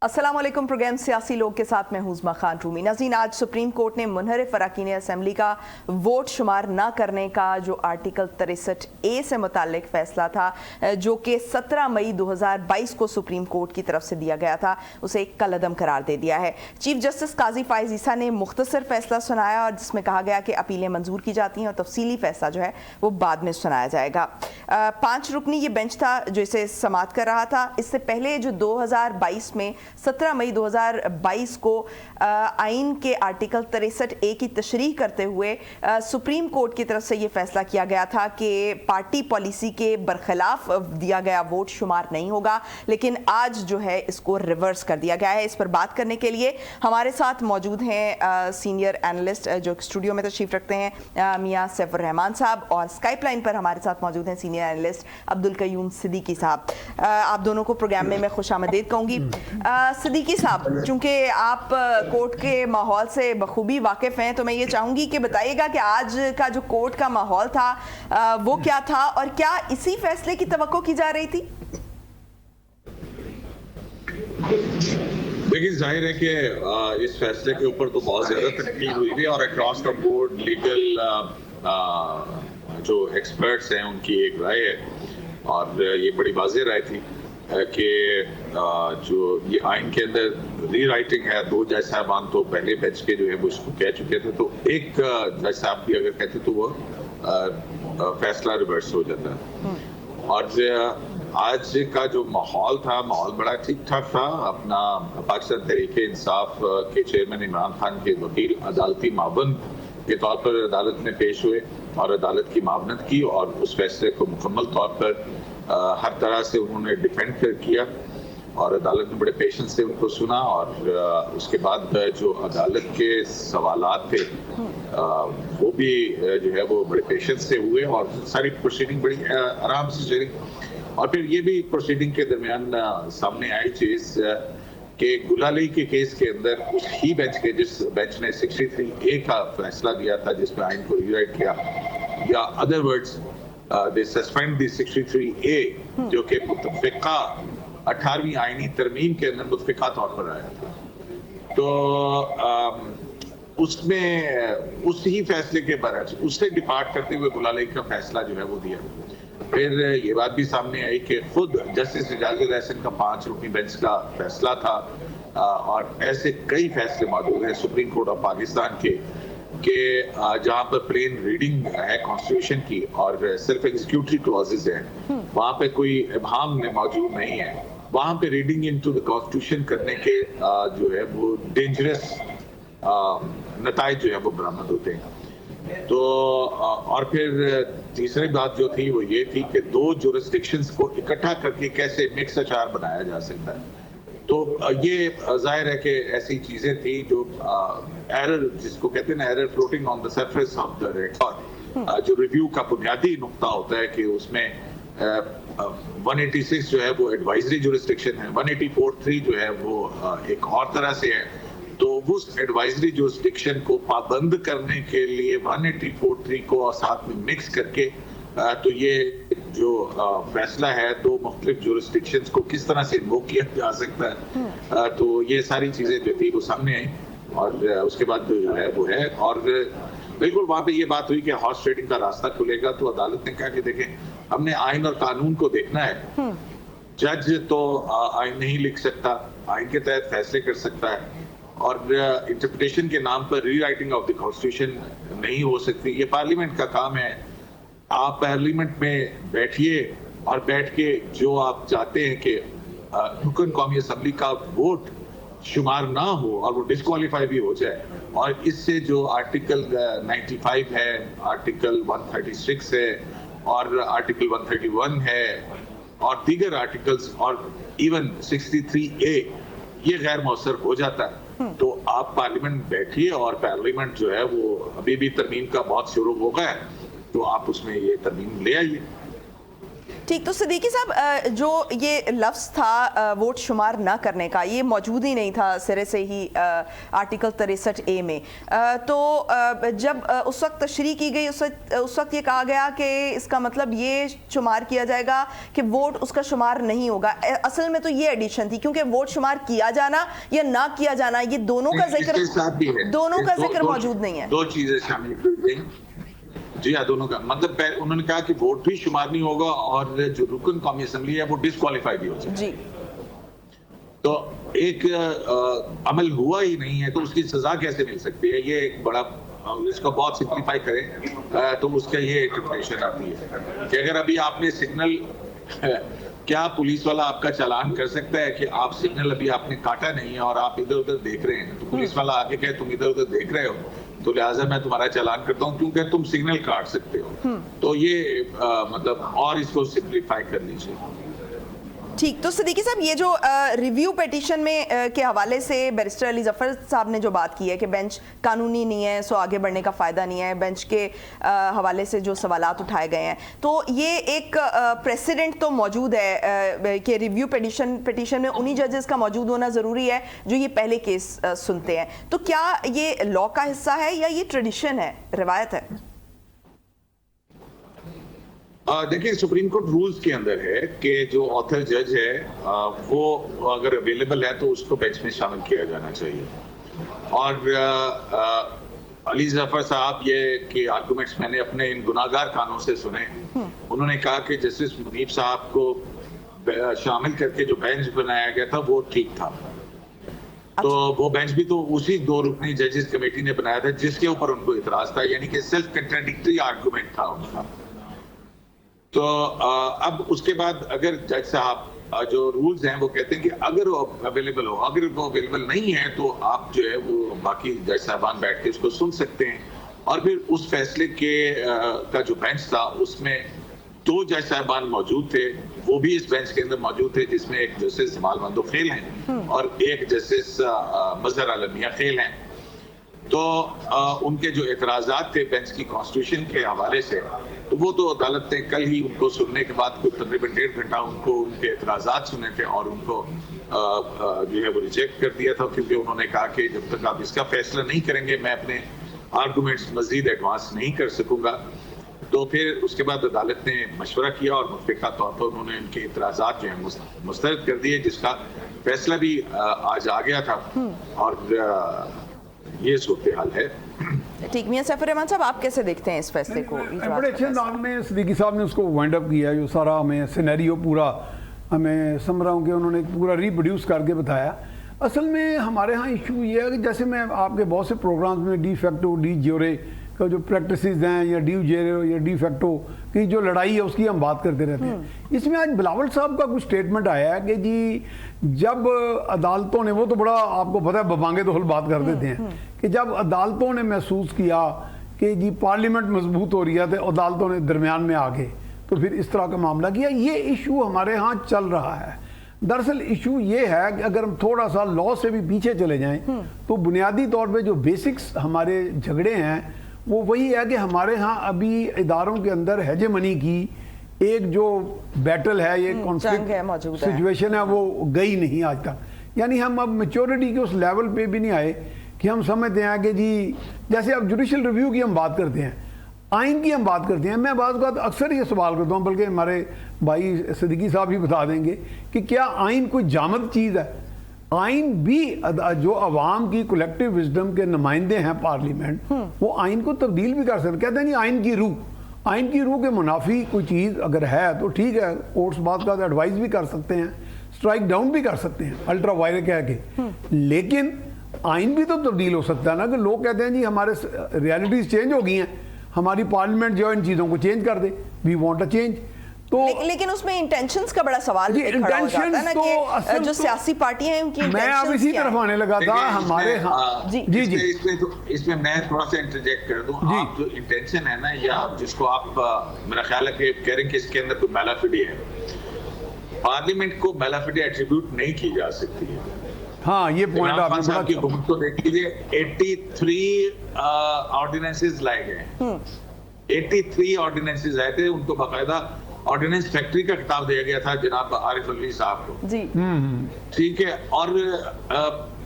अस्सलाम वालेकुम। प्रोग्राम सियासी लोग के साथ मैं हुज़मा खान रूमी। नाज़रीन, आज सुप्रीम कोर्ट ने मुनहरिफ अरकान असम्बली का वोट शुमार न करने का जो आर्टिकल 63A से मुतालिक फ़ैसला था, जो कि 17 मई 2022 को सुप्रीम कोर्ट की तरफ से दिया गया था, उसे एक कलअदम करार दे दिया है। चीफ जस्टिस काजी फाइज़ ईसा ने मुख्तसर फ़ैसला सुनाया और जिसमें कहा गया कि अपीलें मंजूर की जाती हैं और तफसीली फ़ैसला जो है वो बाद में सुनाया जाएगा। 5 रुकनी ये बेंच था जो इसे समाअत कर रहा था। इससे पहले जो 2022 में 17 मई 2022 को आइन के आर्टिकल 63A की तशरीह करते हुए सुप्रीम कोर्ट की तरफ से ये फैसला किया गया था कि पार्टी पॉलिसी के बरखिलाफ दिया गया वोट शुमार नहीं होगा, लेकिन आज जो है इसको रिवर्स कर दिया गया है। इस पर बात करने के लिए हमारे साथ मौजूद हैं सीनियर एनालिस्ट जो स्टूडियो में तशरीफ रखते हैं मियां सैफुर रहमान साहब, और स्काइप लाइन पर हमारे साथ मौजूद हैं सीनियर एनालिस्ट अब्दुल कयूम सिद्दीकी साहब। आप दोनों को प्रोग्राम में मैं खुशामदीद कहूँगी। सिद्दीकी साहब, चूंकि आप कोर्ट के माहौल से बखूबी वाकिफ़ हैं, तो मैं ये चाहूँगी कि बताइएगा कि आज का जो कोर्ट का माहौल था वो क्या था और क्या इसी फैसले की तवक्को की जा रही थी? देखिए, जाहिर है कि इस फैसले के ऊपर तो बहुत ज़्यादा तहकीक हुई थी और अक्रॉस द बोर्ड लीगल जो एक्सपर्ट्स हैं उनकी एक राय है, और ये बड़ी वाज़ेह राय थी कि जो ये आइन के अंदर री राइटिंग है। 2 जज साहबान तो पहले बेंच के जो है वो इसको कह चुके थे, तो एक जज साहब भी अगर कहते तो वो फैसला रिवर्स हो जाता। और आज का जो माहौल था, माहौल बड़ा ठीक ठाक था। अपना पाकिस्तान तहरीक इंसाफ के चेयरमैन इमरान खान के वकील अदालती मावन के तौर पर अदालत में पेश हुए और अदालत की मावनत की, और उस फैसले को मुकम्मल तौर पर हर तरह से उन्होंने डिफेंड किया, और अदालत ने बड़े पेशेंस से उनको सुना। और उसके बाद जो अदालत के सवालात थे वो भी जो है वो बड़े पेशेंस से हुए, और सारी प्रोसीडिंग बड़ी आराम से चली। और फिर ये भी प्रोसीडिंग के दरमियान सामने आई चीज़ कि गुलाली के केस के अंदर उस ही बेंच के जिस बेंच ने 63A का फैसला दिया था, जिसमें आइन को रीराइट किया, या other words they suspend the 63A, जो कि मुतफ़िक़ा 18वीं आइनी तरमीम के अंदर मुतफ़िक़ा तौर पर आया था। तो उसमें उस ही फैसले के बरक्स उससे डिपार्ट करते हुए गुलाली का फैसला जो है वो दिया। फिर ये बात भी सामने आई कि खुद जस्टिस इजाज़त एहसन का 5 रुकनी बेंच का फैसला था, और ऐसे कई फैसले मौजूद हैं सुप्रीम कोर्ट ऑफ पाकिस्तान के जहाँ पर प्लेन रीडिंग है कॉन्स्टिट्यूशन की और सिर्फ एग्जीक्यूटरी क्लॉजेस हैं, वहाँ पे कोई इबहाम मौजूद नहीं है। वहाँ पे रीडिंग इनटू द कॉन्स्टिट्यूशन करने के जो है वो डेंजरस नताइज जो है वो बरामद होते हैं। तो और फिर तीसरी बात जो थी वो ये थी कि 2 जुरिस्डिक्शंस को इकट्ठा करके कैसे मिक्स अचार बनाया जा सकता है। तो ये जाहिर है कि ऐसी चीजें थी जो एरर, जिसको कहते हैं ना, error floating on the surface of the record. जो रिव्यू का बुनियादी नुक्ता होता है कि उसमें 186 जो है वो एडवाइजरी जुरिस्डिक्शन है, 184(3) जो है वो एक और तरह से है। तो उस एडवाइजरी जुरिस्डिक्शन को पाबंद करने के लिए 184(3) को साथ में मिक्स करके तो ये जो फैसला है 2 मुख्तलिफ जुरिस्डिक्शंस को किस तरह से इन्वोक किया जा सकता है, तो ये सारी चीजें जो थी वो सामने आई। और उसके बाद जो है वो है, और बिल्कुल वहाँ पे ये बात हुई कि हॉर्स ट्रेडिंग का रास्ता खुलेगा। तो अदालत ने कहा कि देखें, हमने आइन और कानून को देखना है। जज तो आइन नहीं लिख सकता, आइन के तहत फैसले कर सकता है, और इंटरप्रिटेशन के नाम पर रीराइटिंग ऑफ द कॉन्स्टिट्यूशन नहीं हो सकती। ये पार्लियामेंट का काम है। आप पार्लियामेंट में बैठिए और बैठ के जो आप चाहते हैं कि रुकन कौमी असम्बली का वोट शुमार ना हो और वो डिस्क्वालीफाई भी हो जाए, और इससे जो आर्टिकल 95 है, आर्टिकल 136 है, और आर्टिकल 131 है, और दीगर आर्टिकल्स, और इवन 63A, ये गैर मौसर हो जाता है। तो आप पार्लियामेंट बैठिए, और पार्लियामेंट जो है वो अभी भी तरमीम का बहुत शुरू हो गया है, तो आप उसमें ये तरमीम ले आइए। ठीक, तो सिद्दीकी साहब जो ये लफ्ज़ था वोट शुमार ना करने का, ये मौजूद ही नहीं था सिरे से ही आर्टिकल 63A में। तो जब उस वक्त तशरीह की गई उस वक्त ये कहा गया कि इसका मतलब ये शुमार किया जाएगा कि वोट उसका शुमार नहीं होगा। असल में तो ये एडिशन थी, क्योंकि वोट शुमार किया जाना या ना किया जाना, ये दोनों का जिक्र मौजूद नहीं है। दो चीजें शामिल कर दी जी हाँ, दोनों का मतलब उन्होंने कहा कि वोट भी शुमार नहीं होगा और जो रुकन कौमी असेंबली है वो डिस्क्वालीफाई भी हो जाए जी। तो एक अमल हुआ ही नहीं है तो उसकी सजा कैसे मिल सकती है? ये एक बड़ा, इसको बहुत सिंप्लीफाई करें तो उसका ये इंटरप्रिटेशन आती है कि अगर अभी आपने सिग्नल क्या पुलिस वाला आपका चालान कर सकता है कि आप सिग्नल अभी आपने काटा नहीं है और आप इधर उधर देख रहे हैं, तो पुलिस वाला आके कहे तुम इधर उधर देख रहे हो तो लिहाजा मैं तुम्हारा चालान करता हूँ क्योंकि तुम सिग्नल काट सकते हो। तो ये मतलब और इसको सिंप्लीफाई कर लीजिए। ठीक, तो सिद्दीकी साहब ये जो रिव्यू पिटीशन में के हवाले से बैरिस्टर अली जफर साहब ने जो बात की है कि बेंच कानूनी नहीं है सो आगे बढ़ने का फ़ायदा नहीं है, बेंच के हवाले से जो सवालात उठाए गए हैं, तो ये एक प्रेसिडेंट तो मौजूद है कि रिव्यू पिटीशन में उन्हीं जजेस का मौजूद होना ज़रूरी है जो ये पहले केस सुनते हैं। तो क्या ये लॉ का हिस्सा है या ये ट्रेडिशन है, रिवायत है? देखिए, सुप्रीम कोर्ट रूल्स के अंदर है कि जो ऑथर जज है वो अगर अवेलेबल है तो उसको बेंच में शामिल किया जाना चाहिए। और अली जफर साहब ये कि आर्गुमेंट्स मैंने अपने इन गुनाहगार कानों से सुने। उन्होंने कहा कि जस्टिस मुनीब साहब को शामिल करके जो बेंच बनाया गया था वो ठीक था। तो वो बेंच भी तो उसी 2 रुकनी जजेस कमेटी ने बनाया था जिसके ऊपर उनको इतराज था, यानी कि सेल्फ कंट्राडिक्टरी आर्गुमेंट था उनका। तो अब उसके बाद अगर जज साहब जो रूल्स हैं वो कहते हैं कि अगर वो अवेलेबल हो, अगर वो अवेलेबल नहीं है तो आप जो है वो बाकी जज साहबान बैठ के इसको सुन सकते हैं। और फिर उस फैसले के का जो बेंच था उसमें 2 जज साहबान मौजूद थे, वो भी इस बेंच के अंदर मौजूद थे, जिसमें एक जस्टिस जमाल मंदो खेल हैं और एक जस्टिस मजहर आलम मियां खेल हैं। तो उनके जो एतराज़ात थे बेंच की कॉन्स्टिट्यूशन के हवाले से, तो वो तो अदालत ने कल ही उनको सुनने के बाद तकरीबन 1.5 घंटा उनको उनके एतराज़ात सुने थे और उनको जो है वो रिजेक्ट कर दिया था, क्योंकि उन्होंने कहा कि जब तक आप इसका फैसला नहीं करेंगे मैं अपने आर्गूमेंट्स मजीद एडवांस नहीं कर सकूंगा। तो फिर उसके बाद अदालत ने मशवरा किया और मुतफ़िक़ा तौर पर उन्होंने उनके एतराज़ात जो है मुस्तरद कर दिए, जिसका फैसला भी आज आ गया था। और ये सूरत हाल है। ठीक, मियां सैफुर रहमान साहब आप कैसे देखते हैं इस फैसले को? बड़े अच्छे अंदाज में सिद्दीकी साहब ने उसको वाइंड अप किया, जो सारा हमें सिनेरियो पूरा हमें समझ रहा हूँ कि उन्होंने पूरा रिप्रोड्यूस करके बताया। असल में हमारे यहाँ इशू ये है कि जैसे मैं आपके बहुत से प्रोग्राम्स में डी फैक्टो डी ज्योरे का जो प्रैक्टिसेस हैं या डी ज्योरे या डी फैक्टो की जो लड़ाई है उसकी हम बात करते रहते हैं। इसमें आज बिलावल साहब का कुछ स्टेटमेंट आया है कि जी जब अदालतों ने, वो तो बड़ा आपको पता है बबांगे तो हल बात कर देते हैं, कि जब अदालतों ने महसूस किया कि जी पार्लियामेंट मजबूत हो रही है तो अदालतों ने दरमियान में आके तो फिर इस तरह का मामला किया। ये इशू हमारे यहाँ चल रहा है। दरअसल इशू ये है कि अगर हम थोड़ा सा लॉ से भी पीछे चले जाएं तो बुनियादी तौर पे जो बेसिक्स हमारे झगड़े हैं वो वही है कि हमारे यहाँ अभी इदारों के अंदर हेजेमनी की एक जो बैटल है, ये कॉन्फ्लिक्ट सिचुएशन है, वो गई नहीं आज तक। यानी हम अब मेच्योरिटी के उस लेवल पे भी नहीं आए कि हम समझते हैं कि जी जैसे अब जुडिशल रिव्यू की हम बात करते हैं, आइन की हम बात करते हैं। मैं बात अक्सर ये सवाल करता हूँ, बल्कि हमारे भाई सिद्दीकी साहब भी बता देंगे कि क्या आइन कोई जामद चीज़ है? आइन भी जो अवाम की कलेक्टिव विजडम के नुमाइंदे हैं पार्लियामेंट, वो आइन को तब्दील भी कर सकते। कहते हैं नहीं आइन की रूह के मुनाफी कोई चीज़ अगर है तो ठीक है, कोर्ट्स बात का एडवाइस भी कर सकते हैं, स्ट्राइक डाउन भी कर सकते हैं अल्ट्रा वायलेंट कह के, लेकिन आइन भी तो तब्दील हो सकता है ना। कि लोग कहते हैं जी हमारे रियलिटीज चेंज हो गई हैं, हमारी पार्लियामेंट जो इन चीज़ों को चेंज कर दे, वी वांट अ चेंज। तो लेकिन उसमें इंटेंशंस का बड़ा सवाल खड़ा हो जाता है ना कि जो सियासी पार्टियां हैं उनकी मैं अब इसी तरफ आने लगा था। हमारे जी इसमें मैं थोड़ा सा इंटरजेक्ट कर दूं। आप जो इंटेंशन है ना, या जिसको आप मेरा ख्याल है कि कह रहे हैं कि इसके अंदर कोई मैलाफिडी है, पार्लियामेंट को मैलाफिडी एट्रीब्यूट नहीं की जा सकती है। हाँ, ये पॉइंट आपने बड़ा की हुकूमत को देख लीजिए, 83 ऑर्डिनेंसेस लाए गए, 83 ऑर्डिनेंसेस आए थे, उनको बाकायदा ऑर्डिनेंस फैक्ट्री का खिताब दिया गया था जनाब आरिफ अलवी साहब को जी ठीक है और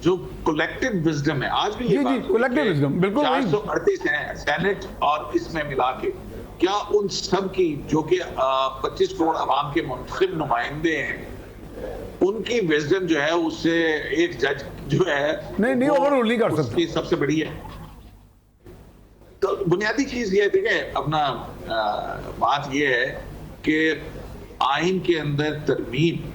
जो कलेक्टिव विजडम है आज भी ये जी, collective wisdom, बिल्कुल वही। 438 है सेनेट और इसमें मिला के क्या उन सब की जो कि 25 करोड़ आवाम के मुंतखब नुमाइंदे हैं उनकी विजडम जो है उससे एक जज जो है नहीं ओवररूल नहीं कर सकता। उसकी सबसे बड़ी है। तो बुनियादी चीज ये देखें अपना बात ये है कि आइन के अंदर तरमीम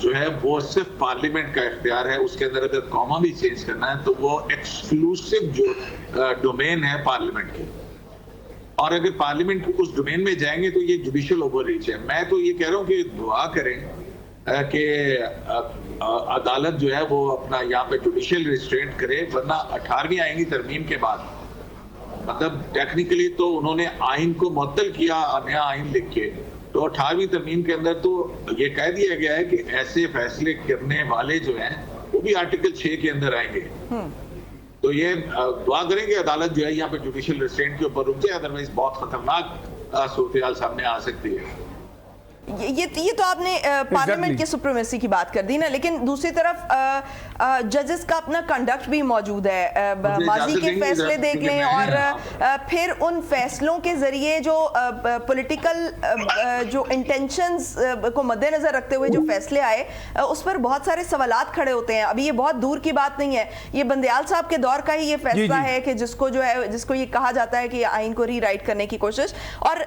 जो है वो सिर्फ पार्लियामेंट का इख्तियार है। उसके अंदर अगर कॉमा भी चेंज करना है तो वो एक्सक्लूसिव जो डोमेन है पार्लियामेंट की और अगर पार्लियामेंट उस डोमेन में जाएंगे तो ये जुडिशियल ओवररीच है। मैं तो ये कह रहा हूँ कि दुआ करें कि अदालत जो है वो अपना यहाँ पे जुडिशियल रिस्ट्रेंट करे वरना 18वीं आएंगी तरमीम के बाद मतलब टेक्निकली तो उन्होंने आइन को मुअत्तल किया नया आइन लिख के तो 18वीं तरमीम के अंदर तो ये कह दिया गया है कि ऐसे फैसले करने वाले जो हैं वो भी आर्टिकल 6 के अंदर आएंगे। तो ये दुआ करेंगे अदालत जो है यहाँ पे जुडिशियल रिस्ट्रेंट के ऊपर रुक जाए अदरवाइज बहुत खतरनाक सूरत सामने आ सकती है। ये तो आपने पार्लियामेंट की सुप्रीमेसी की बात कर दी ना, लेकिन दूसरी तरफ जजेस का अपना कंडक्ट भी मौजूद है। माजी के फैसले देख लें और फिर उन फैसलों के जरिए जो पॉलिटिकल जो इंटेंशंस को मद्देनजर रखते हुए जो फैसले आए उस पर बहुत सारे सवालात खड़े होते हैं। अभी ये बहुत दूर की बात नहीं है, ये बंदयाल साहब के दौर का ही ये फैसला है कि जिसको ये कहा जाता है कि आइन को रीराइट करने की कोशिश और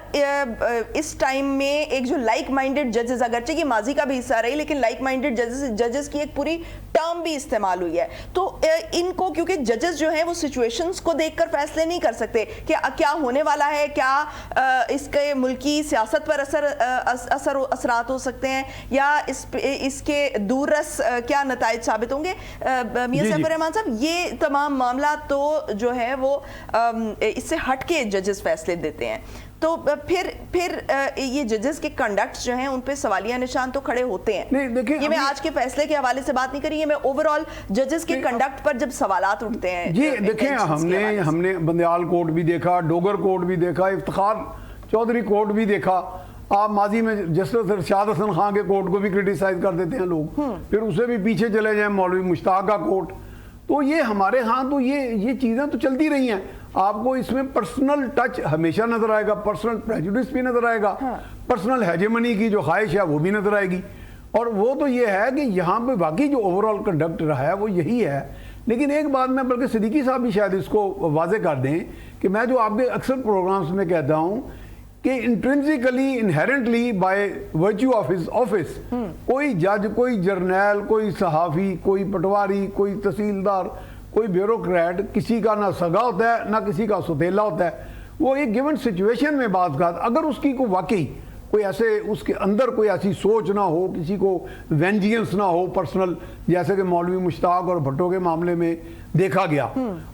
इस टाइम में एक जो लाइक माइंडेड जजेस अगरचे कि माजी का भी हिस्सा रही लेकिन लाइक माइंडेड जजेस की एक पूरी टर्म भी इस्तेमाल हुई है। तो इनको क्योंकि जजेस जो हैं वो सिचुएशंस को देखकर फैसले नहीं कर सकते कि क्या होने वाला है, क्या इसके मुल्की सियासत पर असरात हो सकते हैं या इसके दूररस क्या नताइज साबित होंगे। मियां सैफ रहमान साहब ये तमाम मामला तो जो है वो इससे हट के जजेस फैसले देते हैं तो फिर ये जजेस के कंडक्ट जो हैं उन पे सवालिया निशान तो खड़े होते हैं। नहीं देखिए ये मैं आज के फैसले के हवाले से बात नहीं करी, मैं ओवरऑल जजेस के कंडक्ट पर जब सवालात उठते हैं। जी देखें हमने बंदयाल कोर्ट भी देखा, डोगर कोर्ट भी देखा, इफ्तिखार चौधरी कोर्ट भी देखा। आप माजी में जस्टिस इरशाद हसन खान के कोर्ट को भी क्रिटिसाइज कर देते हैं लोग, फिर उसे भी पीछे चले जाएं मौलवी मुश्ताक का कोर्ट। तो ये हमारे यहाँ तो ये चीज़ें तो चलती रही हैं। आपको इसमें पर्सनल टच हमेशा नजर आएगा, पर्सनल प्रेजुडिस भी नजर आएगा, पर्सनल हेजेमनी की जो ख्वाहिश है वो भी नजर आएगी। और वो तो ये है कि यहाँ पे बाकी जो ओवरऑल कंडक्ट रहा है वो यही है। लेकिन एक बात मैं बल्कि सिद्दीकी साहब भी शायद इसको वाजे कर दें कि मैं जो आपके अक्सर प्रोग्राम्स में कहता हूँ कि intrinsically inherently by virtue of his office कोई जज, कोई जर्नैल, कोई सहाफ़ी, कोई पटवारी, कोई तहसीलदार, कोई ब्यूरोक्रेट किसी का ना सगा होता है ना किसी का सौतेला होता है। वो एक गिवन सिचुएशन में बात कर अगर उसकी को वाकई कोई ऐसे उसके अंदर कोई ऐसी सोच ना हो, किसी को वेंजियंस ना हो पर्सनल, जैसे कि मौलवी मुश्ताक और भट्टो के मामले में देखा गया,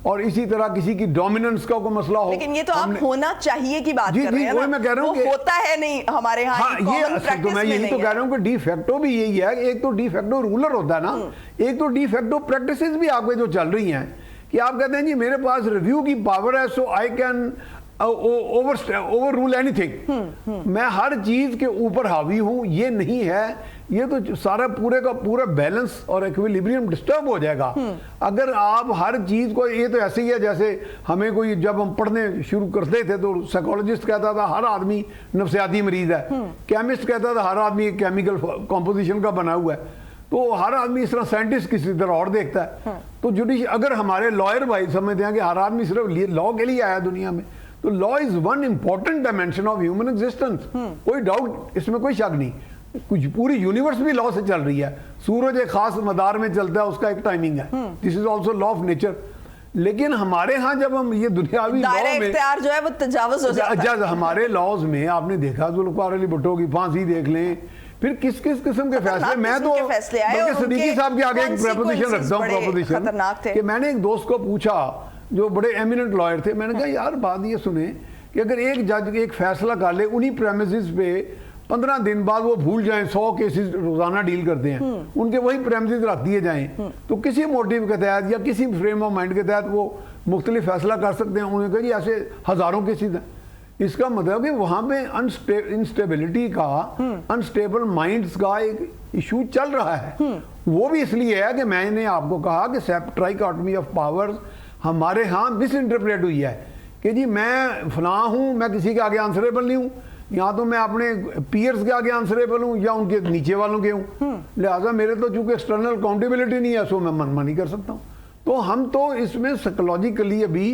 और इसी तरह किसी की डोमिनेंस का कोई मसला हो। लेकिन ये तो आप होना चाहिए की बात कर रहे हैं ना, मैं कह रहा हूँ वो होता है नहीं हमारे यहाँ। हाँ, ये तो मैं यही तो कह रहा हूँ कि डी फैक्टो भी यही है। एक तो डी फैक्टो रूलर होता है ना, एक तो डी फैक्टो प्रैक्टिसेस भी आपके जो चल रही हैं कि आप कहते हैं जी मेरे पास रिव्यू की पावर है so I can overrule anything, मैं हर चीज के ऊपर हावी हूं। ये नहीं है, ये तो सारा पूरे का पूरा बैलेंस और इक्विलिब्रियम डिस्टर्ब हो जाएगा अगर आप हर चीज को। ये तो ऐसे ही है जैसे हमें कोई, जब हम पढ़ने शुरू करते थे तो साइकोलॉजिस्ट कहता था हर आदमी नफ्सियाती मरीज है, केमिस्ट कहता था हर आदमी एक केमिकल कॉम्पोजिशन का बना हुआ है, तो हर आदमी इस तरह साइंटिस्ट किसी तरह और देखता है। तो जुडिशरी, अगर हमारे लॉयर भाई समझते हैं कि हर आदमी सिर्फ लॉ के लिए आया दुनिया में, तो law is one important dimension of human existence, कोई डाउट इसमें कोई शक नहीं। कुछ पूरी यूनिवर्स भी लॉ से चल रही है, सूरज एक खास मदार में चलता है, उसका एक टाइमिंग है, this is also law of nature. लेकिन हमारे यहाँ जब हम ये दुनियावी लॉ में जो है वो तजावुज हो जाता है। हमारे लॉज में आपने देखा जुल्फ़िकार अली भुट्टो की फांसी देख लें, फिर किस किस किस्म के फैसले। मैं तो सिद्दीकी साहब के आगे एक प्रपोजिशन रखता हूँ, प्रपोजिशन कि मैंने एक दोस्त को पूछा जो बड़े एमिनेंट लॉयर थे, मैंने कहा यार बात ये सुने कि अगर एक जज एक फैसला कर ले, उन्हीं प्रेमिसेस पे 15 दिन बाद वो भूल जाएं, 100 केसेस रोजाना डील करते हैं, उनके वही प्रेमिसेस रख दिए जाएं, तो किसी मोटिव के तहत या किसी फ्रेम ऑफ माइंड के तहत वो मुख्तलिफ फैसला कर सकते हैं। उन्होंने कहा जी ऐसे हज़ारों केसेस हैं, इसका मतलब कि वहाँ पे इंस्टेबिलिटी का, अनस्टेबल माइंड्स का एक इशू चल रहा है। वो भी इसलिए है कि मैंने आपको कहा कि ट्राइकॉटमी ऑफ पावर्स हमारे यहाँ मिस इंटरप्रेट हुई है कि जी मैं फलां हूँ, मैं किसी के आगे आंसरेबल नहीं हूँ, या तो मैं अपने पीयर्स के आगे आंसरेबल हूँ या उनके नीचे वालों के हूँ, लिहाजा मेरे तो चूंकि एक्सटर्नल अकाउंटेबिलिटी नहीं है, सो मैं मनमानी कर सकता हूँ। तो हम तो इसमें साइकोलॉजिकली अभी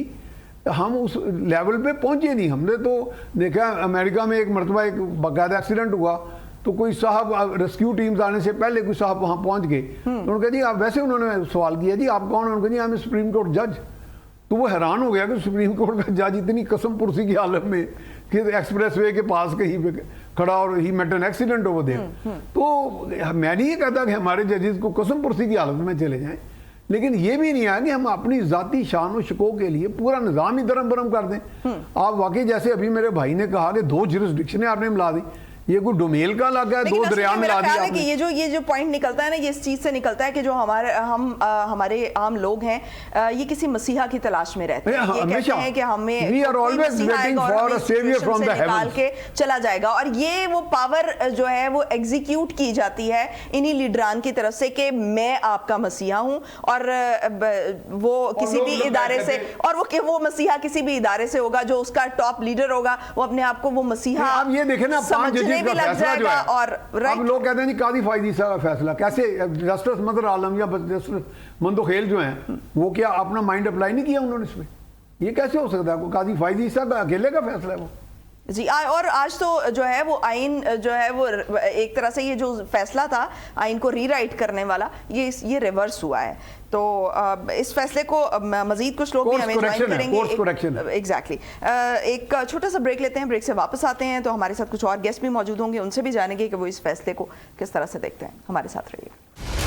हम उस लेवल पे पहुंचे नहीं। हमने तो देखा अमेरिका में एक मरतबा एक बाकायदा एक्सीडेंट हुआ, तो कोई साहब रेस्क्यू टीम्स आने से पहले कोई साहब वहाँ पहुँच गए, तो उन्होंने कहा जी आप, वैसे उन्होंने सवाल किया जी आप कौन, उन्होंने कहा जी आई एम सुप्रीम कोर्ट जज। तो वो हैरान हो गया कि सुप्रीम कोर्ट का जज इतनी कसम पुरसी की हालत में कि एक्सप्रेस वे के पास कहीं पे खड़ा और he met an accident over there. तो मैं नहीं ये कहता कि हमारे जजेस को कसम पुरसी की हालत में चले जाएं, लेकिन ये भी नहीं है कि हम अपनी जाती शान और शको के लिए पूरा निज़ाम ही दरम बरम कर दें। आप वाकई जैसे अभी मेरे भाई ने कहा कि 2 जुरिस्डिक्शनें आपने मिला दी, ये कोई डोमेल का लगा है, 2 दरिया मिला दिया आपने। ये जो पॉइंट निकलता है ना, ये इस चीज से निकलता है कि जो हमारे आम लोग हैं, ये किसी मसीहा की तलाश में रहते हैं। ये कहते हैं कि हमें We are always waiting for a savior from the निकाल heavens। के चला जाएगा, और ये वो पावर जो है वो एग्जीक्यूट की जाती है इन्हीं लीडरान की तरफ से कि मैं आपका मसीहा हूं, और वो किसी भी इदारे से, और वो मसीहा किसी भी इदारे से होगा, जो उसका टॉप लीडर होगा वो अपने आप को वो मसीहा आप ये देखें ना, 5 जजेस का फैसला जो है, और अब लोग कहते हैं जी कादी फायदी सा फैसला कैसे, जस्टिस मदर आलम या जस्टिस मंदोखेल जो हैं वो क्या अपना माइंड अप्लाई नहीं किया उन्होंने इसमें? ये कैसे हो सकता है? कादी फायदी सा अकेले का फैसला है वो जी। और आज तो जो है वो आइन जो है वो एक तरह से ये जो फैसला था आइन को रीराइट करने वाला, ये रिवर्स हुआ है। तो इस फैसले को मजीद कुछ लोग भी हमें ज्वाइन करेंगे। एग्जैक्टली। एक छोटा सा ब्रेक लेते हैं, ब्रेक से वापस आते हैं तो हमारे साथ कुछ और गेस्ट भी मौजूद होंगे, उनसे भी जानेंगे कि वो इस फैसले को किस तरह से देखते हैं। हमारे साथ रहिए।